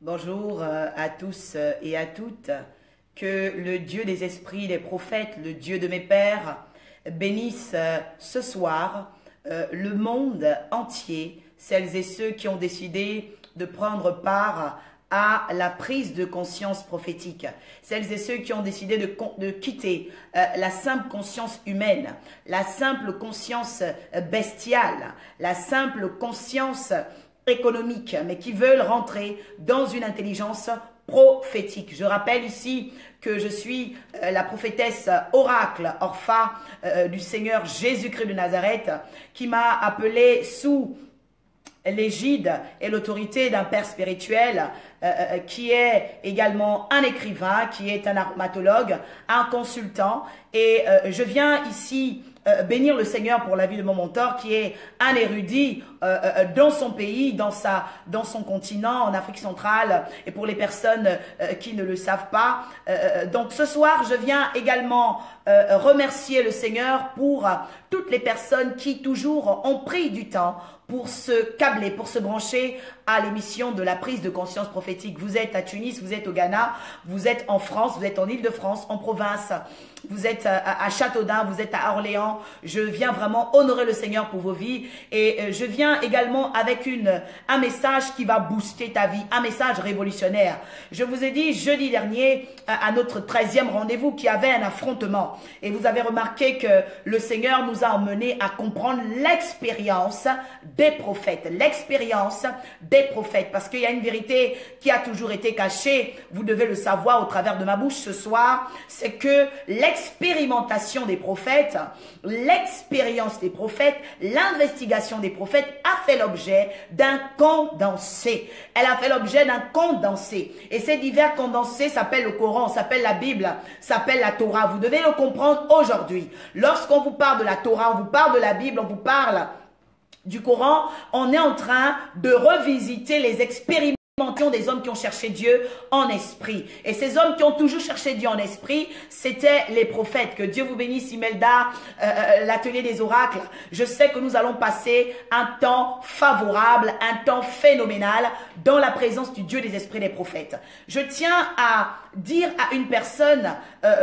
Bonjour à tous et à toutes. Que le Dieu des esprits, des prophètes, le Dieu de mes pères, bénisse ce soir le monde entier, celles et ceux qui ont décidé de prendre part à la prise de conscience prophétique. Celles et ceux qui ont décidé de quitter la simple conscience humaine, la simple conscience bestiale, la simple conscience économique, mais qui veulent rentrer dans une intelligence prophétique. Je rappelle ici que je suis la prophétesse oracle Orpha du Seigneur Jésus-Christ de Nazareth, qui m'a appelé sous l'égide et l'autorité d'un père spirituel qui est également un écrivain, qui est un aromatologue, un consultant. Et je viens ici bénir le Seigneur pour la vie de mon mentor, qui est un érudit dans son pays, dans son continent, en Afrique centrale, et pour les personnes qui ne le savent pas. Donc ce soir, je viens également remercier le Seigneur pour toutes les personnes qui toujours ont pris du temps pour se câbler, pour se brancher à l'émission de la prise de conscience prophétique. Vous êtes à Tunis, vous êtes au Ghana, vous êtes en France, vous êtes en Île-de-France, en province, vous êtes à Châteaudun, vous êtes à Orléans. Je viens vraiment honorer le Seigneur pour vos vies, et je viens également avec un message qui va booster ta vie, un message révolutionnaire. Je vous ai dit jeudi dernier à notre 13e rendez-vous qu'il y avait un affrontement, et vous avez remarqué que le Seigneur nous a emmenés à comprendre l'expérience des prophètes, parce qu'il y a une vérité qui a toujours été cachée, vous devez le savoir au travers de ma bouche ce soir, c'est que l'expérimentation des prophètes, l'expérience des prophètes, l'investigation des prophètes a fait l'objet d'un condensé. Elle a fait l'objet d'un condensé. Et ces divers condensés s'appellent le Coran, s'appellent la Bible, s'appellent la Torah. Vous devez le comprendre aujourd'hui. Lorsqu'on vous parle de la Torah, on vous parle de la Bible, on vous parle du Coran, on est en train de revisiter les expérimentations des hommes qui ont cherché Dieu en esprit. Et ces hommes qui ont toujours cherché Dieu en esprit, c'était les prophètes. Que Dieu vous bénisse, Imelda, l'atelier des oracles. Je sais que nous allons passer un temps favorable, un temps phénoménal dans la présence du Dieu des esprits des prophètes. Je tiens à dire à une personne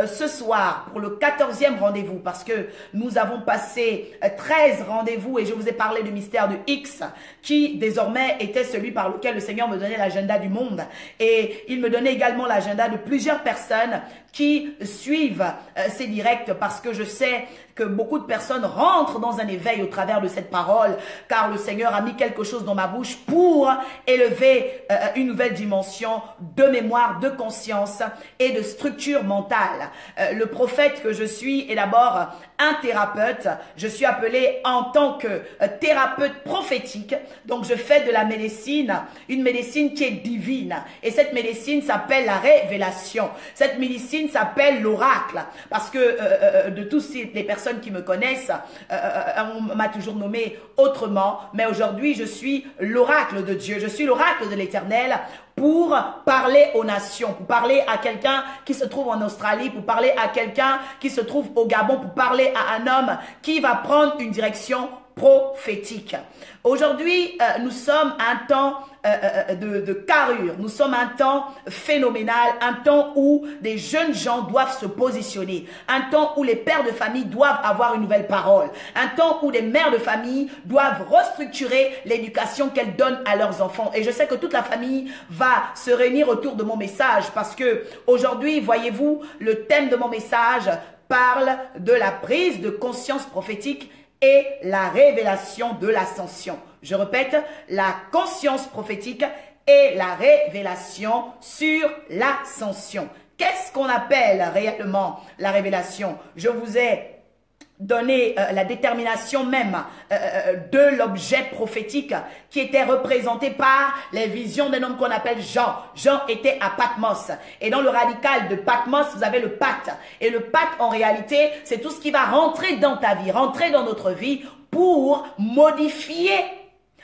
ce soir pour le 14e rendez-vous, parce que nous avons passé 13 rendez-vous et je vous ai parlé du mystère de X qui désormais était celui par lequel le Seigneur me donnait l'agenda du monde, et il me donnait également l'agenda de plusieurs personnes qui suivent ces directs, parce que je sais que beaucoup de personnes rentrent dans un éveil au travers de cette parole, car le Seigneur a mis quelque chose dans ma bouche pour élever une nouvelle dimension de mémoire, de conscience et de structure mentale. Le prophète que je suis est d'abord un thérapeute. Je suis appelé en tant que thérapeute prophétique, donc je fais de la médecine, une médecine qui est divine, et cette médecine s'appelle la révélation. Cette médecine s'appelle l'oracle, parce que de tous les personnes qui me connaissent, on m'a toujours nommé autrement, mais aujourd'hui je suis l'oracle de Dieu, je suis l'oracle de l'Éternel pour parler aux nations, pour parler à quelqu'un qui se trouve en Australie, pour parler à quelqu'un qui se trouve au Gabon, pour parler à un homme qui va prendre une direction prophétique. Aujourd'hui, nous sommes à un temps de carrure, nous sommes à un temps phénoménal, un temps où des jeunes gens doivent se positionner, un temps où les pères de famille doivent avoir une nouvelle parole, un temps où les mères de famille doivent restructurer l'éducation qu'elles donnent à leurs enfants. Et je sais que toute la famille va se réunir autour de mon message, parce que aujourd'hui, voyez-vous, le thème de mon message parle de la prise de conscience prophétique et la révélation de l'ascension. Je répète, la conscience prophétique et la révélation sur l'ascension. Qu'est-ce qu'on appelle réellement la révélation? Je vous ai donné la détermination même de l'objet prophétique qui était représenté par les visions d'un homme qu'on appelle Jean. Jean était à Patmos, et dans le radical de Patmos vous avez le pacte, et le pacte en réalité c'est tout ce qui va rentrer dans ta vie, rentrer dans notre vie pour modifier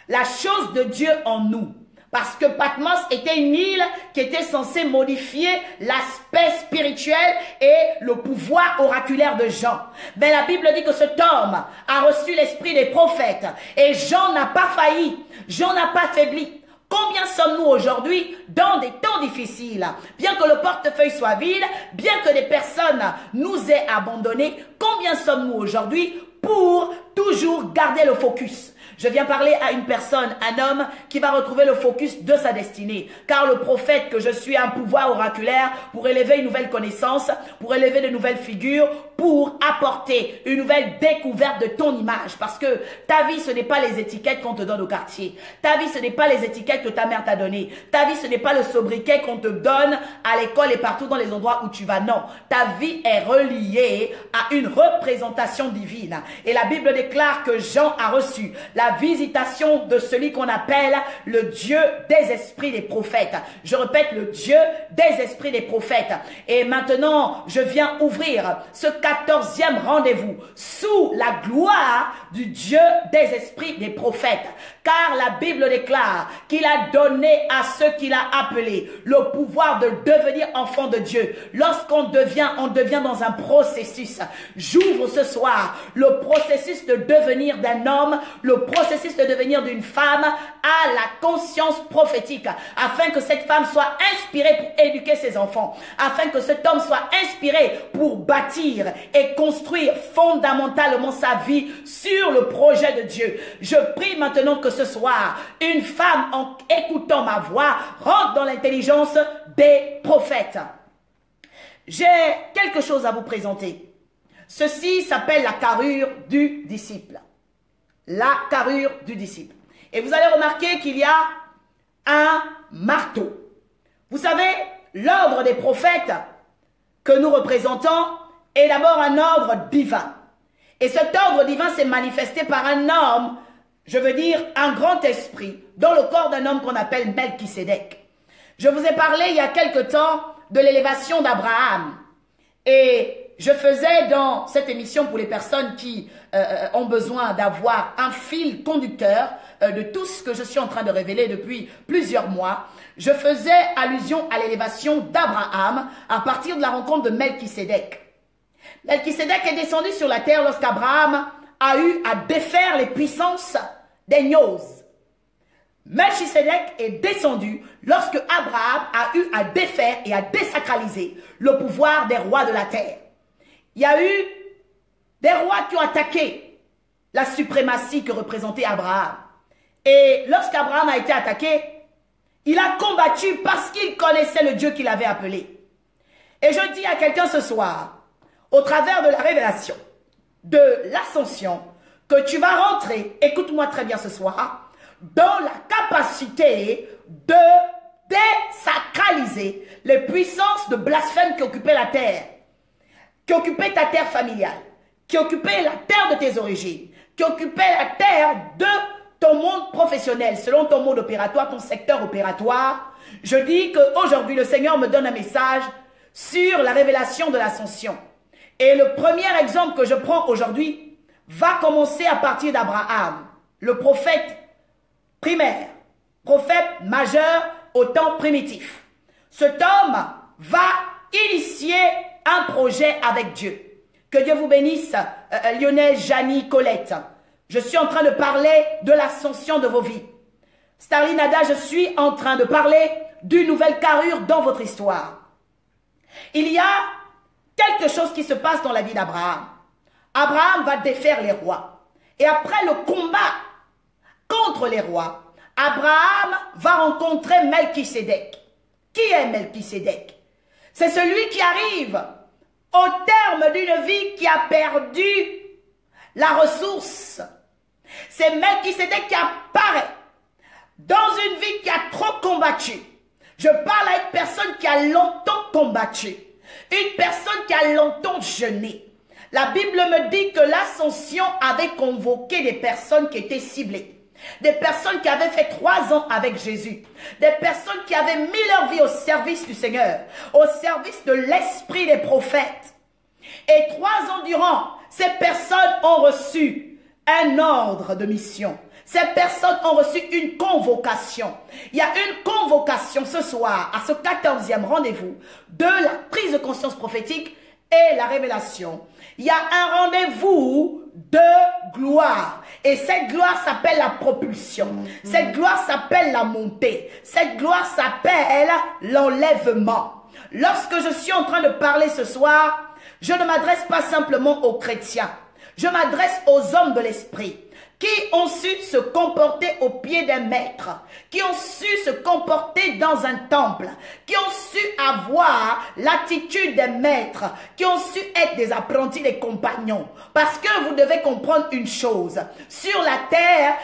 la chose de Dieu en nous. Parce que Patmos était une île qui était censée modifier l'aspect spirituel et le pouvoir oraculaire de Jean. Mais la Bible dit que cet homme a reçu l'esprit des prophètes. Et Jean n'a pas failli. Jean n'a pas faibli. Combien sommes-nous aujourd'hui dans des temps difficiles? Bien que le portefeuille soit vide, bien que des personnes nous aient abandonnés, combien sommes-nous aujourd'hui pour toujours garder le focus? Je viens parler à une personne, un homme qui va retrouver le focus de sa destinée. Car le prophète que je suis a un pouvoir oraculaire pour élever une nouvelle connaissance, pour élever de nouvelles figures, pour apporter une nouvelle découverte de ton image. Parce que ta vie, ce n'est pas les étiquettes qu'on te donne au quartier. Ta vie, ce n'est pas les étiquettes que ta mère t'a données. Ta vie, ce n'est pas le sobriquet qu'on te donne à l'école et partout dans les endroits où tu vas. Non, ta vie est reliée à une représentation divine. Et la Bible déclare que Jean a reçu la visitation de celui qu'on appelle le Dieu des esprits des prophètes. Je répète, le Dieu des esprits des prophètes. Et maintenant, je viens ouvrir ce 14e rendez-vous sous la gloire du Dieu des esprits des prophètes. Car la Bible déclare qu'il a donné à ceux qu'il a appelés le pouvoir de devenir enfant de Dieu. Lorsqu'on devient, on devient dans un processus. J'ouvre ce soir le processus de devenir d'un homme, le processus de devenir d'une femme à la conscience prophétique, afin que cette femme soit inspirée pour éduquer ses enfants, afin que cet homme soit inspiré pour bâtir et construire fondamentalement sa vie sur le projet de Dieu. Je prie maintenant que ce soir, une femme, en écoutant ma voix, rentre dans l'intelligence des prophètes. J'ai quelque chose à vous présenter. Ceci s'appelle la carrure du disciple. La carrure du disciple. Et vous allez remarquer qu'il y a un marteau. Vous savez, l'ordre des prophètes que nous représentons est d'abord un ordre divin. Et cet ordre divin s'est manifesté par un homme, je veux dire un grand esprit, dans le corps d'un homme qu'on appelle Melchisédek. Je vous ai parlé il y a quelque temps de l'élévation d'Abraham. Et je faisais dans cette émission, pour les personnes qui ont besoin d'avoir un fil conducteur de tout ce que je suis en train de révéler depuis plusieurs mois, je faisais allusion à l'élévation d'Abraham à partir de la rencontre de Melchisédek. Melchisédek est descendu sur la terre lorsqu'Abraham a eu à défaire les puissances des Gnos. Melchisédek est descendu lorsque Abraham a eu à défaire et à désacraliser le pouvoir des rois de la terre. Il y a eu des rois qui ont attaqué la suprématie que représentait Abraham. Et lorsqu'Abraham a été attaqué, il a combattu parce qu'il connaissait le Dieu qu'il avait appelé. Et je dis à quelqu'un ce soir, au travers de la révélation, de l'ascension, que tu vas rentrer, écoute-moi très bien ce soir, dans la capacité de désacraliser les puissances de blasphème qui occupaient la terre, qui occupaient ta terre familiale, qui occupaient la terre de tes origines, qui occupaient la terre de ton monde professionnel, selon ton mode opératoire, ton secteur opératoire. Je dis qu'aujourd'hui, le Seigneur me donne un message sur la révélation de l'ascension. Et le premier exemple que je prends aujourd'hui va commencer à partir d'Abraham, le prophète primaire, prophète majeur au temps primitif. Cet homme va initier un projet avec Dieu. Que Dieu vous bénisse, Lionel, Janie, Colette. Je suis en train de parler de l'ascension de vos vies. Starline Ada, je suis en train de parler d'une nouvelle carrure dans votre histoire. Il y a quelque chose qui se passe dans la vie d'Abraham. Abraham va défaire les rois. Et après le combat contre les rois, Abraham va rencontrer Melchisédek. Qui est Melchisédek? C'est celui qui arrive au terme d'une vie qui a perdu la ressource. C'est Melchisédek qui apparaît dans une vie qui a trop combattu. Je parle à une personne qui a longtemps combattu. Une personne qui a longtemps jeûné. La Bible me dit que l'ascension avait convoqué des personnes qui étaient ciblées. Des personnes qui avaient fait 3 ans avec Jésus. Des personnes qui avaient mis leur vie au service du Seigneur. Au service de l'esprit des prophètes. Et 3 ans durant, ces personnes ont reçu un ordre de mission. Ces personnes ont reçu une convocation. Il y a une convocation ce soir, à ce 14e rendez-vous, de la prise de conscience prophétique et la révélation. Il y a un rendez-vous de gloire. Et cette gloire s'appelle la propulsion. Cette gloire s'appelle la montée. Cette gloire s'appelle l'enlèvement. Lorsque je suis en train de parler ce soir, je ne m'adresse pas simplement aux chrétiens. Je m'adresse aux hommes de l'esprit qui ont su se comporter au pied d'un maître, qui ont su se comporter dans un temple, qui ont su avoir l'attitude des maîtres, qui ont su être des apprentis, des compagnons. Parce que vous devez comprendre une chose, sur la terre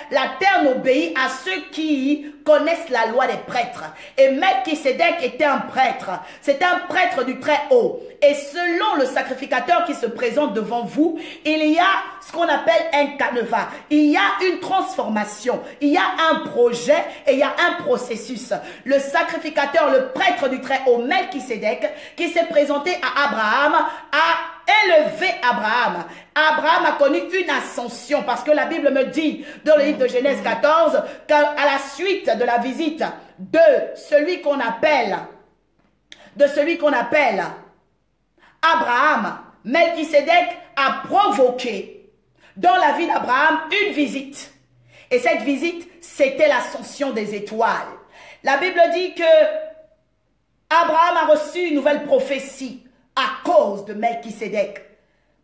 n'obéit à ceux qui connaissent la loi des prêtres. Et Melchisédek était un prêtre, c'était un prêtre du Très-Haut. Et selon le sacrificateur qui se présente devant vous, il y a ce qu'on appelle un canevas. Il y a une transformation, il y a un projet et il y a un processus. Le sacrificateur, le prêtre du Très-Haut, Melchisédek, qui s'est présenté à Abraham, a élevé Abraham. Abraham a connu une ascension parce que la Bible me dit dans le livre de Genèse 14 qu'à la suite de la visite de celui qu'on appelle Abraham, Melchisédek a provoqué dans la vie d'Abraham une visite. Et cette visite, c'était l'ascension des étoiles. La Bible dit que Abraham a reçu une nouvelle prophétie à cause de Melchisédek.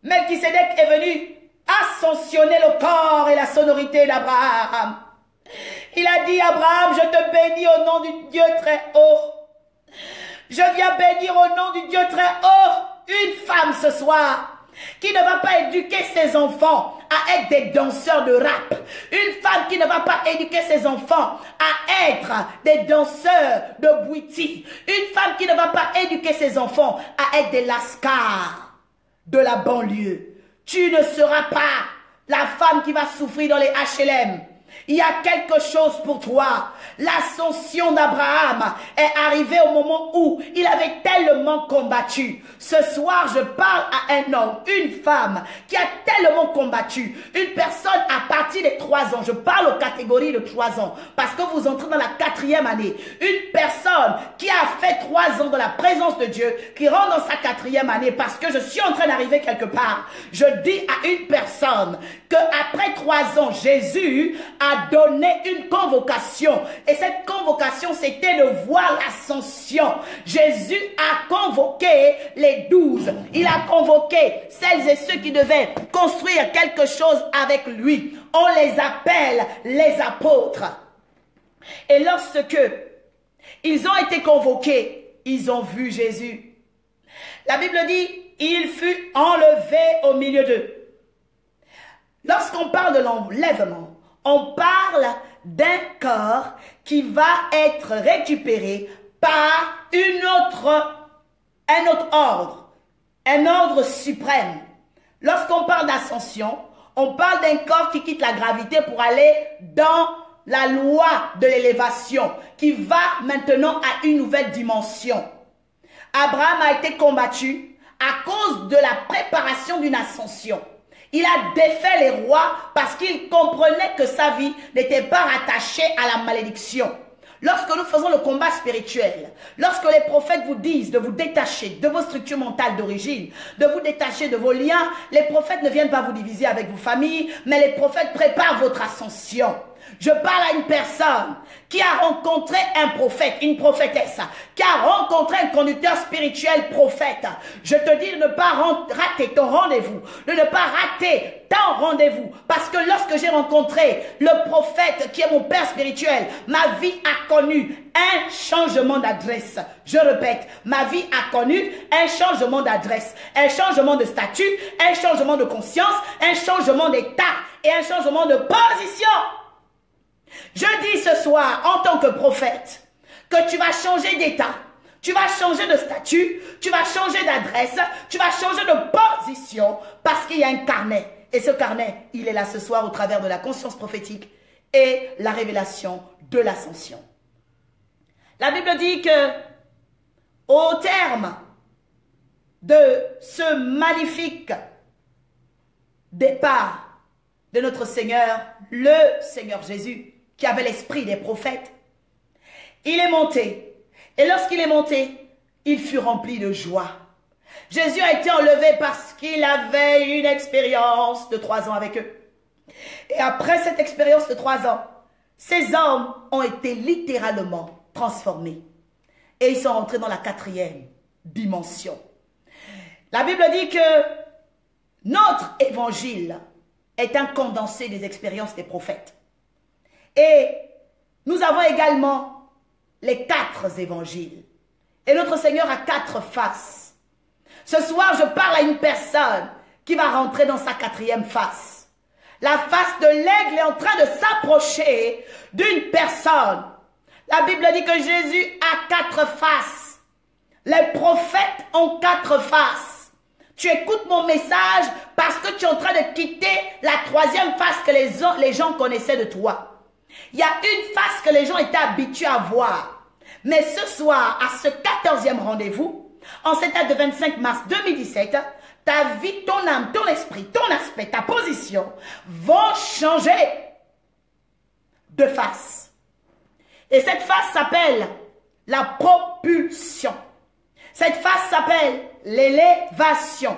Melchisédek est venu ascensionner le corps et la sonorité d'Abraham. Il a dit, Abraham, je te bénis au nom du Dieu très haut. Je viens bénir au nom du Dieu très haut une femme ce soir qui ne va pas éduquer ses enfants à être des danseurs de rap. Une femme qui ne va pas éduquer ses enfants à être des danseurs de bouiti. Une femme qui ne va pas éduquer ses enfants à être des lascars de la banlieue. Tu ne seras pas la femme qui va souffrir dans les HLM. Il y a quelque chose pour toi. L'ascension d'Abraham est arrivée au moment où il avait tellement combattu. Ce soir, je parle à un homme, une femme qui a tellement combattu. Une personne à partir des 3 ans. Je parle aux catégories de 3 ans parce que vous entrez dans la 4e année. Une personne qui a fait 3 ans dans la présence de Dieu, qui rentre dans sa 4e année parce que je suis en train d'arriver quelque part. Je dis à une personne que après 3 ans, Jésus a donné une convocation. Et cette convocation, c'était de voir l'ascension. Jésus a convoqué les 12. Il a convoqué celles et ceux qui devaient construire quelque chose avec lui. On les appelle les apôtres. Et lorsque ils ont été convoqués, ils ont vu Jésus. La Bible dit, il fut enlevé au milieu d'eux. Lorsqu'on parle de l'enlèvement, on parle d'un corps qui va être récupéré par un autre ordre, un ordre suprême. Lorsqu'on parle d'ascension, on parle d'un corps qui quitte la gravité pour aller dans la loi de l'élévation, qui va maintenant à une nouvelle dimension. Abraham a été combattu à cause de la préparation d'une ascension. Il a défait les rois parce qu'il comprenait que sa vie n'était pas rattachée à la malédiction. Lorsque nous faisons le combat spirituel, lorsque les prophètes vous disent de vous détacher de vos structures mentales d'origine, de vous détacher de vos liens, les prophètes ne viennent pas vous diviser avec vos familles, mais les prophètes préparent votre ascension. Je parle à une personne qui a rencontré un prophète, une prophétesse, qui a rencontré un conducteur spirituel prophète. Je te dis de ne pas rater ton rendez-vous, de ne pas rater ton rendez-vous. Parce que lorsque j'ai rencontré le prophète qui est mon père spirituel, ma vie a connu un changement d'adresse. Je répète, ma vie a connu un changement d'adresse, un changement de statut, un changement de conscience, un changement d'état et un changement de position. Je dis ce soir, en tant que prophète, que tu vas changer d'état, tu vas changer de statut, tu vas changer d'adresse, tu vas changer de position, parce qu'il y a un carnet. Et ce carnet, il est là ce soir au travers de la conscience prophétique et la révélation de l'ascension. La Bible dit que, au terme de ce magnifique départ de notre Seigneur, le Seigneur Jésus, qui avait l'esprit des prophètes, il est monté. Et lorsqu'il est monté, il fut rempli de joie. Jésus a été enlevé parce qu'il avait une expérience de 3 ans avec eux. Et après cette expérience de 3 ans, ces hommes ont été littéralement transformés. Et ils sont rentrés dans la 4e dimension. La Bible dit que notre évangile est un condensé des expériences des prophètes. Et nous avons également les 4 évangiles. Et notre Seigneur a 4 faces. Ce soir, je parle à une personne qui va rentrer dans sa 4e face. La face de l'aigle est en train de s'approcher d'une personne. La Bible dit que Jésus a 4 faces. Les prophètes ont 4 faces. Tu écoutes mon message parce que tu es en train de quitter la 3e face que les gens connaissaient de toi. Il y a une face que les gens étaient habitués à voir. Mais ce soir, à ce 14e rendez-vous, en cette date de 25 mars 2017, ta vie, ton âme, ton esprit, ton aspect, ta position vont changer de face. Et cette face s'appelle la propulsion. Cette face s'appelle l'élévation.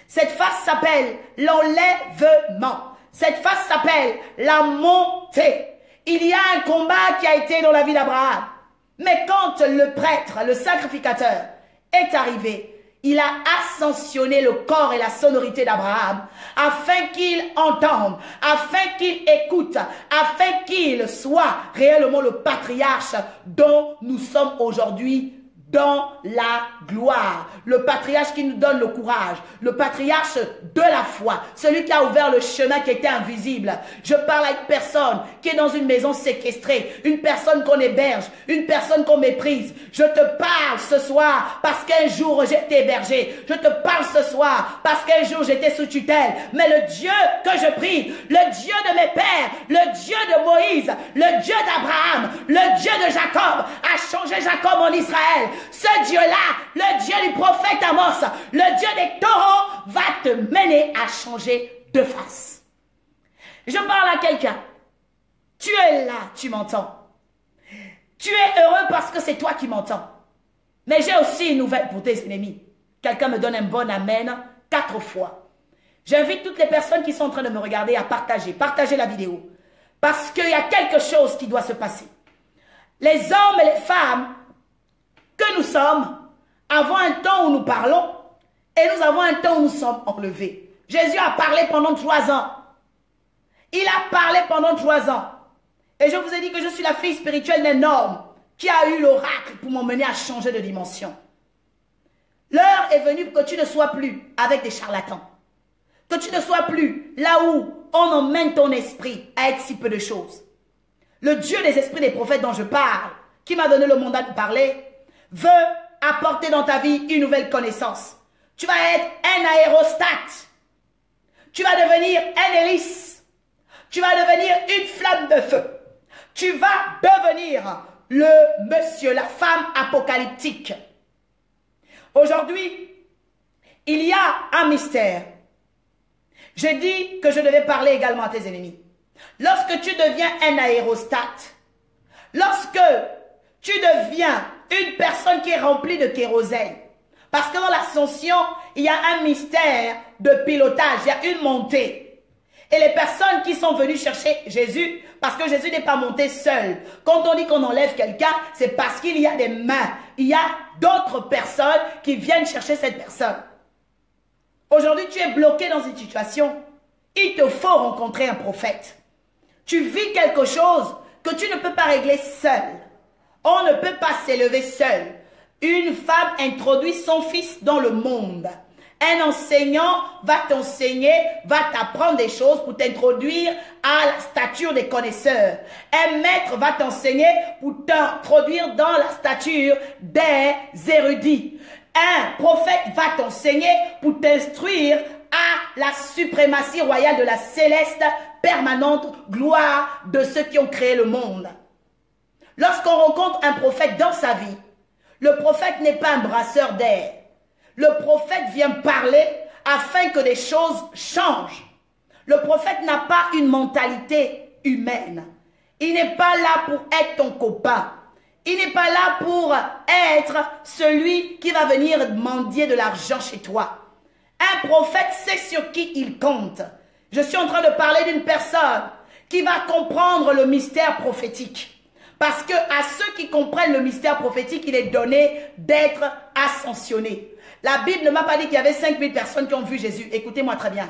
Cette face s'appelle l'enlèvement. Cette face s'appelle la montée. Il y a un combat qui a été dans la vie d'Abraham. Mais quand le prêtre, le sacrificateur, est arrivé, il a ascensionné le corps et la sonorité d'Abraham afin qu'il entende, afin qu'il écoute, afin qu'il soit réellement le patriarche dont nous sommes aujourd'hui dans la gloire. Le patriarche qui nous donne le courage, le patriarche de la foi, celui qui a ouvert le chemin qui était invisible. Je parle à une personne qui est dans une maison séquestrée, une personne qu'on héberge, une personne qu'on méprise. Je te parle ce soir parce qu'un jour j'étais hébergé. Je te parle ce soir parce qu'un jour j'étais sous tutelle. Mais le Dieu que je prie, le Dieu de mes pères, le Dieu de Moïse, le Dieu d'Abraham, le Dieu de Jacob a changé Jacob en Israël. Ce Dieu-là, le Dieu du prophète Amos, le Dieu des taureaux, va te mener à changer de face. Je parle à quelqu'un. Tu es là, tu m'entends. Tu es heureux parce que c'est toi qui m'entends. Mais j'ai aussi une nouvelle pour tes ennemis. Quelqu'un me donne un bon amen 4 fois. J'invite toutes les personnes qui sont en train de me regarder à partager la vidéo. Parce qu'il y a quelque chose qui doit se passer. Les hommes et les femmes que nous sommes avons un temps où nous parlons et nous avons un temps où nous sommes enlevés. Jésus a parlé pendant 3 ans. Il a parlé pendant 3 ans. Et je vous ai dit que je suis la fille spirituelle d'un homme qui a eu l'oracle pour m'emmener à changer de dimension. L'heure est venue pour que tu ne sois plus avec des charlatans. Que tu ne sois plus là où on emmène ton esprit à être si peu de choses. Le Dieu des esprits des prophètes dont je parle, qui m'a donné le mandat de parler, veut apporter dans ta vie une nouvelle connaissance. Tu vas être un aérostat. Tu vas devenir un hélice. Tu vas devenir une flamme de feu. Tu vas devenir le monsieur, la femme apocalyptique. Aujourd'hui, il y a un mystère. J'ai dit que je devais parler également à tes ennemis. Lorsque tu deviens un aérostat, lorsque tu deviens une personne qui est remplie de kérosène, parce que dans l'ascension, il y a un mystère de pilotage, il y a une montée. Et les personnes qui sont venues chercher Jésus, parce que Jésus n'est pas monté seul. Quand on dit qu'on enlève quelqu'un, c'est parce qu'il y a des mains. Il y a d'autres personnes qui viennent chercher cette personne. Aujourd'hui, tu es bloqué dans une situation. Il te faut rencontrer un prophète. Tu vis quelque chose que tu ne peux pas régler seul. On ne peut pas s'élever seul. Une femme introduit son fils dans le monde. Un enseignant va t'enseigner, va t'apprendre des choses pour t'introduire à la stature des connaisseurs. Un maître va t'enseigner pour t'introduire dans la stature des érudits. Un prophète va t'enseigner pour t'instruire à la suprématie royale de la céleste, permanente gloire de ceux qui ont créé le monde. Lorsqu'on rencontre un prophète dans sa vie, le prophète n'est pas un brasseur d'air. Le prophète vient parler afin que des choses changent. Le prophète n'a pas une mentalité humaine. Il n'est pas là pour être ton copain. Il n'est pas là pour être celui qui va venir mendier de l'argent chez toi. Un prophète sait sur qui il compte. Je suis en train de parler d'une personne qui va comprendre le mystère prophétique. Parce que à ceux qui comprennent le mystère prophétique, il est donné d'être ascensionné. La Bible ne m'a pas dit qu'il y avait 5000 personnes qui ont vu Jésus. Écoutez-moi très bien.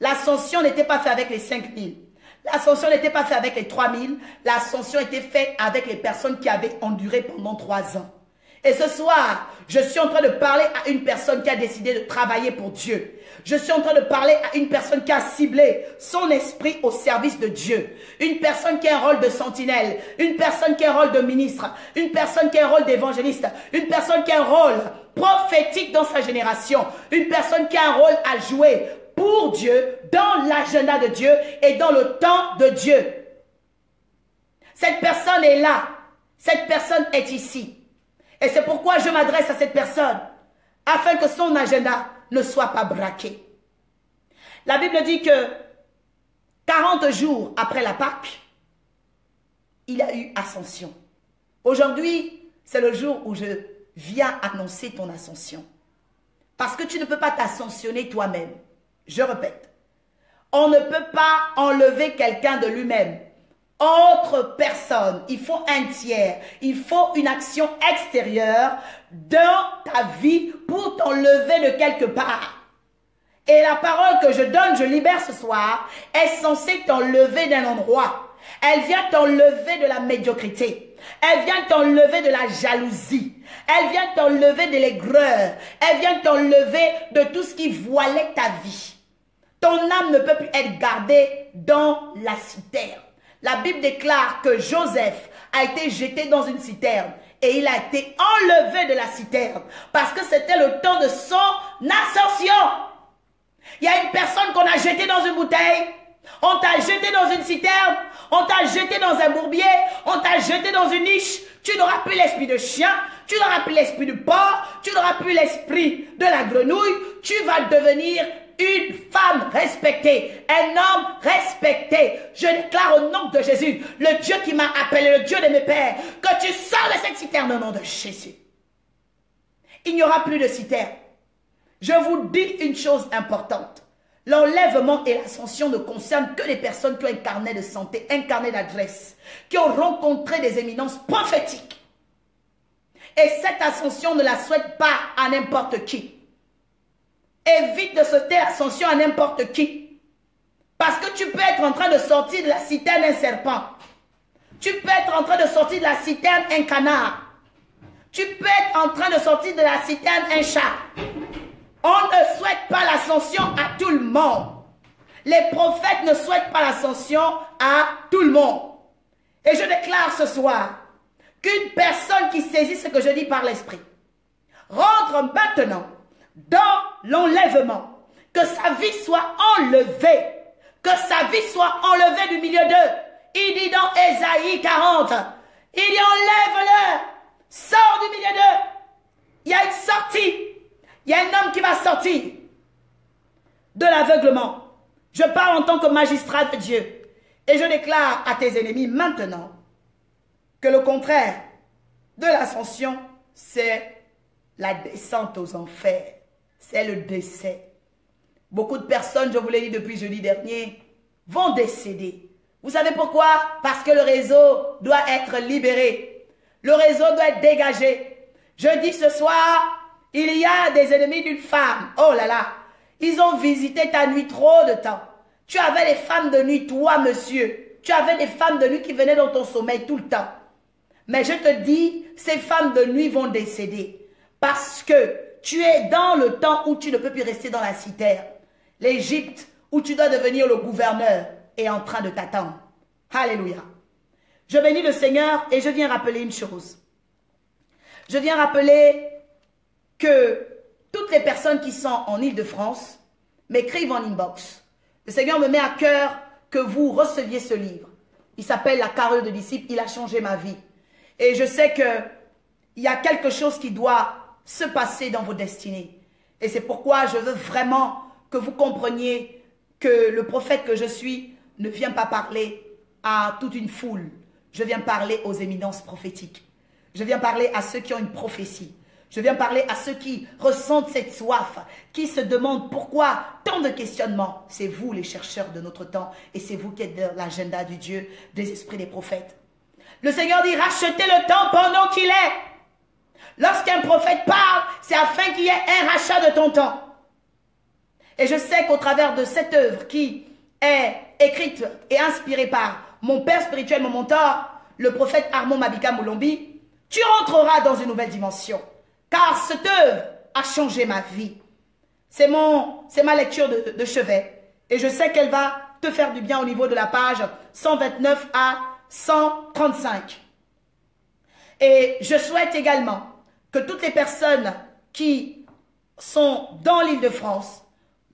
L'ascension n'était pas faite avec les 5000. L'ascension n'était pas faite avec les 3000. L'ascension était faite avec les personnes qui avaient enduré pendant 3 ans. Et ce soir, je suis en train de parler à une personne qui a décidé de travailler pour Dieu. Je suis en train de parler à une personne qui a ciblé son esprit au service de Dieu. Une personne qui a un rôle de sentinelle. Une personne qui a un rôle de ministre. Une personne qui a un rôle d'évangéliste. Une personne qui a un rôle prophétique dans sa génération. Une personne qui a un rôle à jouer pour Dieu, dans l'agenda de Dieu et dans le temps de Dieu. Cette personne est là. Cette personne est ici. Et c'est pourquoi je m'adresse à cette personne, afin que son agenda ne soit pas braqué. La Bible dit que 40 jours après la Pâque, il y a eu ascension. Aujourd'hui, c'est le jour où je viens annoncer ton ascension. Parce que tu ne peux pas t'ascensionner toi-même. Je répète, on ne peut pas enlever quelqu'un de lui-même. Autre personne, il faut un tiers, il faut une action extérieure dans ta vie pour t'enlever de quelque part. Et la parole que je donne, je libère ce soir, est censée t'enlever d'un endroit. Elle vient t'enlever de la médiocrité. Elle vient t'enlever de la jalousie. Elle vient t'enlever de l'aigreur. Elle vient t'enlever de tout ce qui voilait ta vie. Ton âme ne peut plus être gardée dans la citerne. La Bible déclare que Joseph a été jeté dans une citerne et il a été enlevé de la citerne parce que c'était le temps de son ascension. Il y a une personne qu'on a jetée dans une bouteille, on t'a jeté dans une citerne, on t'a jeté dans un bourbier, on t'a jeté dans une niche. Tu n'auras plus l'esprit de chien, tu n'auras plus l'esprit du porc, tu n'auras plus l'esprit de la grenouille. Tu vas devenir une femme respectée, un homme respecté. Je déclare au nom de Jésus, le Dieu qui m'a appelé, le Dieu de mes pères, que tu sors de cette citerne au nom de Jésus. Il n'y aura plus de citerne. Je vous dis une chose importante. L'enlèvement et l'ascension ne concernent que les personnes qui ont un carnet de santé, un carnet d'adresse, qui ont rencontré des éminences prophétiques. Et cette ascension ne la souhaite pas à n'importe qui. Évite de sauter l'ascension à n'importe qui. Parce que tu peux être en train de sortir de la citerne un serpent. Tu peux être en train de sortir de la citerne un canard. Tu peux être en train de sortir de la citerne un chat. On ne souhaite pas l'ascension à tout le monde. Les prophètes ne souhaitent pas l'ascension à tout le monde. Et je déclare ce soir qu'une personne qui saisit ce que je dis par l'esprit rentre maintenant dans l'enlèvement, que sa vie soit enlevée, que sa vie soit enlevée du milieu d'eux. Il dit dans Ésaïe 40, il dit enlève-le, sors du milieu d'eux. Il y a une sortie, il y a un homme qui va sortir de l'aveuglement. Je parle en tant que magistrat de Dieu et je déclare à tes ennemis maintenant que le contraire de l'ascension, c'est la descente aux enfers. C'est le décès. Beaucoup de personnes, je vous l'ai dit depuis jeudi dernier, vont décéder. Vous savez pourquoi? Parce que le réseau doit être libéré. Le réseau doit être dégagé. Je dis ce soir, il y a des ennemis d'une femme. Oh là là, ils ont visité ta nuit trop de temps. Tu avais des femmes de nuit, toi monsieur. Tu avais des femmes de nuit qui venaient dans ton sommeil tout le temps. Mais je te dis, ces femmes de nuit vont décéder. Parce que tu es dans le temps où tu ne peux plus rester dans la citerne. L'Égypte, où tu dois devenir le gouverneur, est en train de t'attendre. Alléluia. Je bénis le Seigneur et je viens rappeler une chose. Je viens rappeler que toutes les personnes qui sont en Île-de-France m'écrivent en inbox. Le Seigneur me met à cœur que vous receviez ce livre. Il s'appelle La carrure de disciples. Il a changé ma vie. Et je sais qu'il y a quelque chose qui doit se passer dans vos destinées. Et c'est pourquoi je veux vraiment que vous compreniez que le prophète que je suis ne vient pas parler à toute une foule. Je viens parler aux éminences prophétiques. Je viens parler à ceux qui ont une prophétie. Je viens parler à ceux qui ressentent cette soif, qui se demandent pourquoi tant de questionnements. C'est vous les chercheurs de notre temps et c'est vous qui êtes dans l'agenda du Dieu, des esprits des prophètes. Le Seigneur dit rachetez le temps pendant qu'il est. Lorsqu'un prophète parle, c'est afin qu'il y ait un rachat de ton temps. Et je sais qu'au travers de cette œuvre qui est écrite et inspirée par mon père spirituel, mon mentor, le prophète Armand Mabika Moulombi, tu rentreras dans une nouvelle dimension. Car cette œuvre a changé ma vie. C'est ma lecture de chevet. Et je sais qu'elle va te faire du bien au niveau de la page 129 à 135. Et je souhaite également que toutes les personnes qui sont dans l'Île-de-France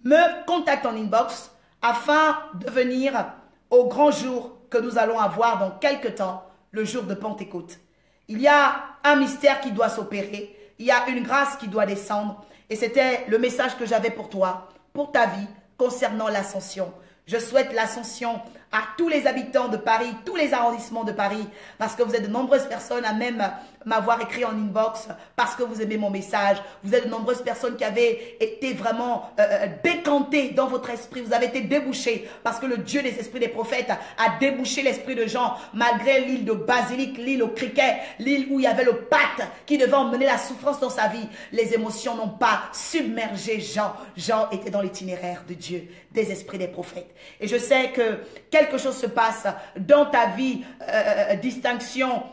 me contactent en inbox afin de venir au grand jour que nous allons avoir dans quelques temps, le jour de Pentecôte. Il y a un mystère qui doit s'opérer. Il y a une grâce qui doit descendre. Et c'était le message que j'avais pour toi, pour ta vie, concernant l'ascension. Je souhaite l'ascension à tous les habitants de Paris, tous les arrondissements de Paris, parce que vous êtes de nombreuses personnes à même m'avoir écrit en inbox, parce que vous aimez mon message. Vous êtes de nombreuses personnes qui avaient été vraiment décantées dans votre esprit. Vous avez été débouchés, parce que le Dieu des esprits des prophètes a débouché l'esprit de Jean, malgré l'île de Basilic, l'île au criquet, l'île où il y avait le pâte qui devait emmener la souffrance dans sa vie. Les émotions n'ont pas submergé Jean. Jean était dans l'itinéraire de Dieu, des esprits des prophètes. Et je sais que quelque chose se passe dans ta vie, Distinction,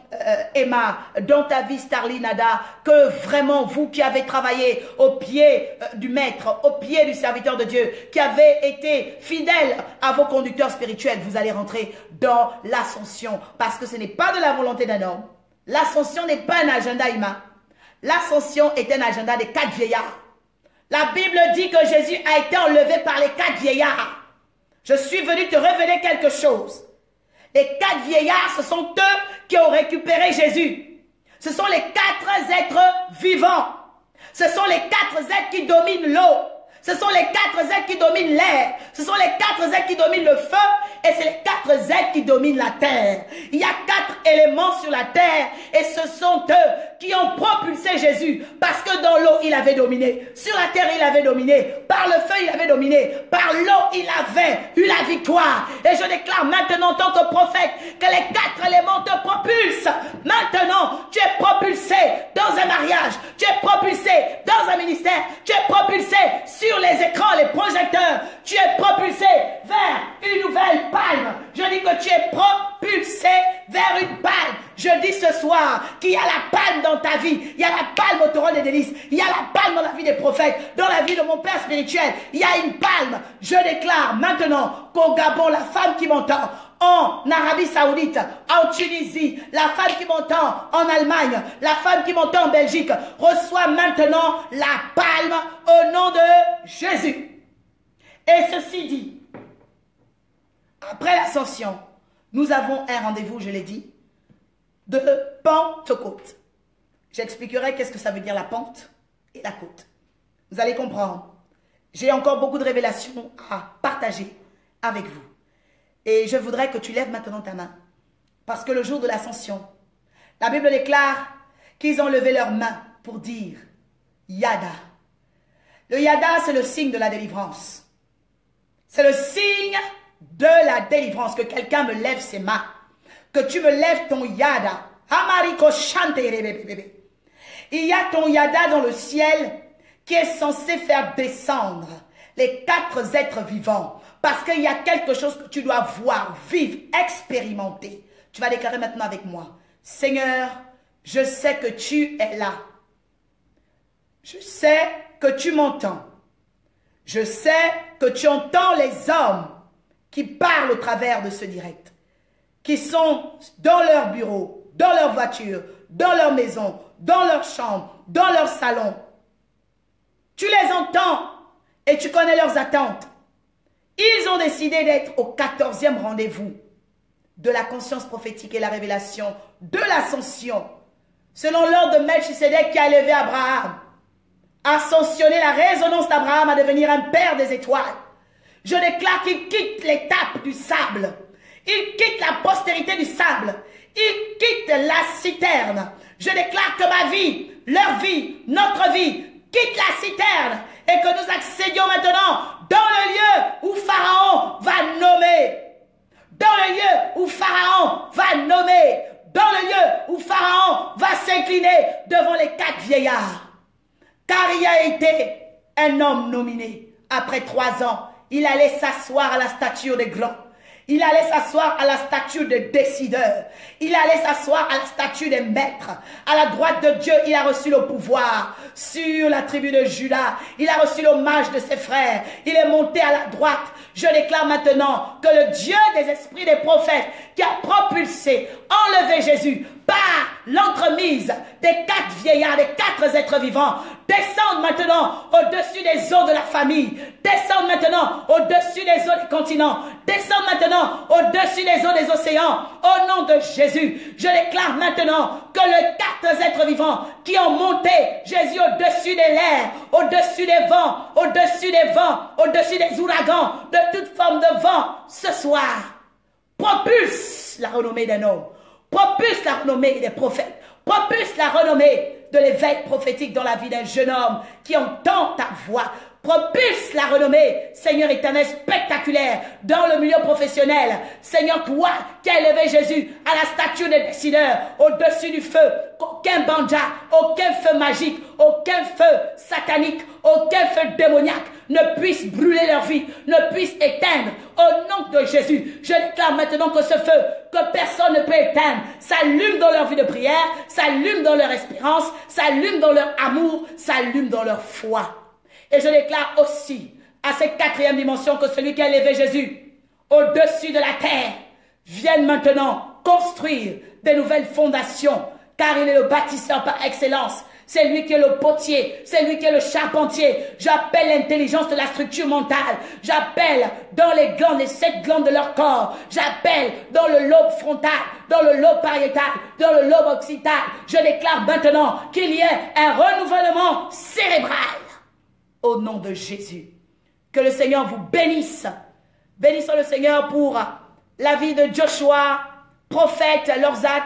Emma, dans ta vie, Starly Nada, que vraiment vous qui avez travaillé au pied du maître, au pied du serviteur de Dieu, qui avez été fidèles à vos conducteurs spirituels, vous allez rentrer dans l'ascension. Parce que ce n'est pas de la volonté d'un homme. L'ascension n'est pas un agenda humain. L'ascension est un agenda des 4 vieillards. La Bible dit que Jésus a été enlevé par les 4 vieillards. Je suis venu te révéler quelque chose. Les 4 vieillards, ce sont eux qui ont récupéré Jésus. Ce sont les 4 êtres vivants. Ce sont les 4 êtres qui dominent l'eau. Ce sont les 4 êtres qui dominent l'air. Ce sont les 4 êtres qui dominent le feu. Et c'est les 4 êtres qui dominent la terre. Il y a 4 éléments sur la terre. Et ce sont eux qui ont propulsé Jésus. Parce que dans l'eau, il avait dominé. Sur la terre, il avait dominé. Par le feu, il avait dominé. Par l'eau, il avait eu la victoire. Et je déclare maintenant en tant que prophète que les 4 éléments te propulsent. Maintenant, tu es propulsé dans un mariage. Tu es propulsé dans un ministère. Tu es propulsé sur les écrans, les projecteurs. Tu es propulsé vers une nouvelle palme. Je dis que tu es propulsé vers une palme. Je dis ce soir qu'il y a la palme dans ta vie. Il y a la palme au trône des délices. Il y a la palme dans la vie des prophètes. Dans la vie de mon père spirituel. Il y a une palme. Je déclare maintenant qu'au Gabon, la femme qui m'entend, en Arabie Saoudite, en Tunisie, la femme qui m'entend en Allemagne, la femme qui m'entend en Belgique, reçoit maintenant la palme au nom de Jésus. Et ceci dit, après l'ascension, nous avons un rendez-vous, je l'ai dit, de Pentecôte. J'expliquerai qu'est-ce que ça veut dire la pente et la côte. Vous allez comprendre. J'ai encore beaucoup de révélations à partager avec vous. Et je voudrais que tu lèves maintenant ta main. Parce que le jour de l'ascension, la Bible déclare qu'ils ont levé leurs mains pour dire Yada. Le Yada, c'est le signe de la délivrance. C'est le signe de la délivrance. Que quelqu'un me lève ses mains. Que tu me lèves ton Yada. Il y a ton Yada dans le ciel qui est censé faire descendre les 4 êtres vivants. Parce qu'il y a quelque chose que tu dois voir, vivre, expérimenter. Tu vas déclarer maintenant avec moi. Seigneur, je sais que tu es là. Je sais que tu m'entends. Je sais que tu entends les hommes qui parlent au travers de ce direct. Qui sont dans leur bureau, dans leur voiture, dans leur maison, dans leur chambre, dans leur salon. Tu les entends et tu connais leurs attentes. Ils ont décidé d'être au 14e rendez-vous de la conscience prophétique et la révélation de l'ascension. Selon l'ordre de Melchisédek qui a élevé Abraham, ascensionné la résonance d'Abraham à devenir un père des étoiles. Je déclare qu'il quitte l'étape du sable. Il quitte la postérité du sable. Il quitte la citerne. Je déclare que ma vie, leur vie, notre vie, quitte la citerne et que nous accédions maintenant dans le lieu où Pharaon va nommer. Dans le lieu où Pharaon va nommer. Dans le lieu où Pharaon va s'incliner devant les 4 vieillards. Car il a été un homme nominé. Après 3 ans, il allait s'asseoir à la statue des grands. Il allait s'asseoir à la statue des décideurs. Il allait s'asseoir à la statue des maîtres. À la droite de Dieu, il a reçu le pouvoir. Sur la tribu de Juda, il a reçu l'hommage de ses frères. Il est monté à la droite. Je déclare maintenant que le Dieu des esprits des prophètes qui a propulsé, enlevé Jésus par l'entremise des 4 vieillards, des 4 êtres vivants, descendent maintenant au-dessus des eaux de la famille, descendent maintenant au-dessus des eaux des continents, descendent maintenant au-dessus des eaux des océans, au nom de Jésus. Je déclare maintenant que les 4 êtres vivants qui ont monté Jésus au-dessus des airs, au-dessus des vents, au-dessus des vents, au-dessus des ouragans, de toute forme de vent, ce soir, propulse la renommée d'un homme, propulse la renommée des prophètes, propulse la renommée de l'éveil prophétique dans la vie d'un jeune homme qui entend ta voix. Propulse la renommée, Seigneur éternel, spectaculaire dans le milieu professionnel. Seigneur, toi qui as élevé Jésus à la statue des décideurs, au-dessus du feu, qu'aucun banja, aucun feu magique, aucun feu satanique, aucun feu démoniaque ne puisse brûler leur vie, ne puisse éteindre. Au nom de Jésus, je déclare maintenant que ce feu, que personne ne peut éteindre, s'allume dans leur vie de prière, s'allume dans leur espérance, s'allume dans leur amour, s'allume dans leur foi. Et je déclare aussi à cette 4e dimension que celui qui a élevé Jésus au-dessus de la terre vienne maintenant construire des nouvelles fondations, car il est le bâtisseur par excellence. C'est lui qui est le potier, c'est lui qui est le charpentier. J'appelle l'intelligence de la structure mentale. J'appelle dans les glandes, les 7 glandes de leur corps. J'appelle dans le lobe frontal, dans le lobe pariétal, dans le lobe occipital. Je déclare maintenant qu'il y ait un renouvellement cérébral. Au nom de Jésus, que le Seigneur vous bénisse. Bénissons le Seigneur pour la vie de Joshua, prophète, Lorzac.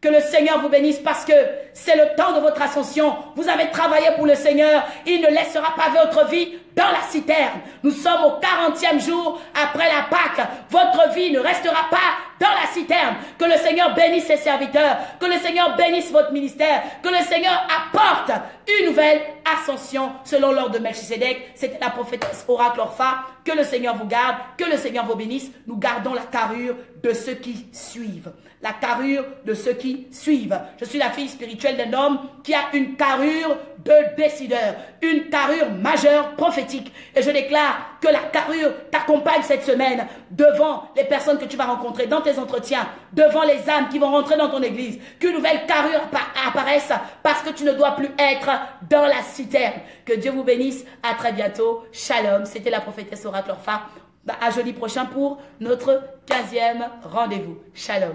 Que le Seigneur vous bénisse parce que c'est le temps de votre ascension. Vous avez travaillé pour le Seigneur. Il ne laissera pas votre vie dans la citerne. Nous sommes au 40e jour après la Pâque. Votre vie ne restera pas dans la citerne. Que le Seigneur bénisse ses serviteurs. Que le Seigneur bénisse votre ministère. Que le Seigneur apporte une nouvelle ascension selon l'ordre de Melchisédek. C'était la prophétesse Oracle Orpha. Que le Seigneur vous garde. Que le Seigneur vous bénisse. Nous gardons la carrure de ceux qui suivent. La carrure de ceux qui suivent. Je suis la fille spirituelle d'un homme qui a une carrure de décideur, une carrure majeure prophétique. Et je déclare que la carrure t'accompagne cette semaine devant les personnes que tu vas rencontrer dans tes entretiens, devant les âmes qui vont rentrer dans ton église. Qu'une nouvelle carrure apparaisse parce que tu ne dois plus être dans la citerne. Que Dieu vous bénisse. À très bientôt. Shalom. C'était la prophétesse Oracle Orpha. À jeudi prochain pour notre 15e rendez-vous. Shalom.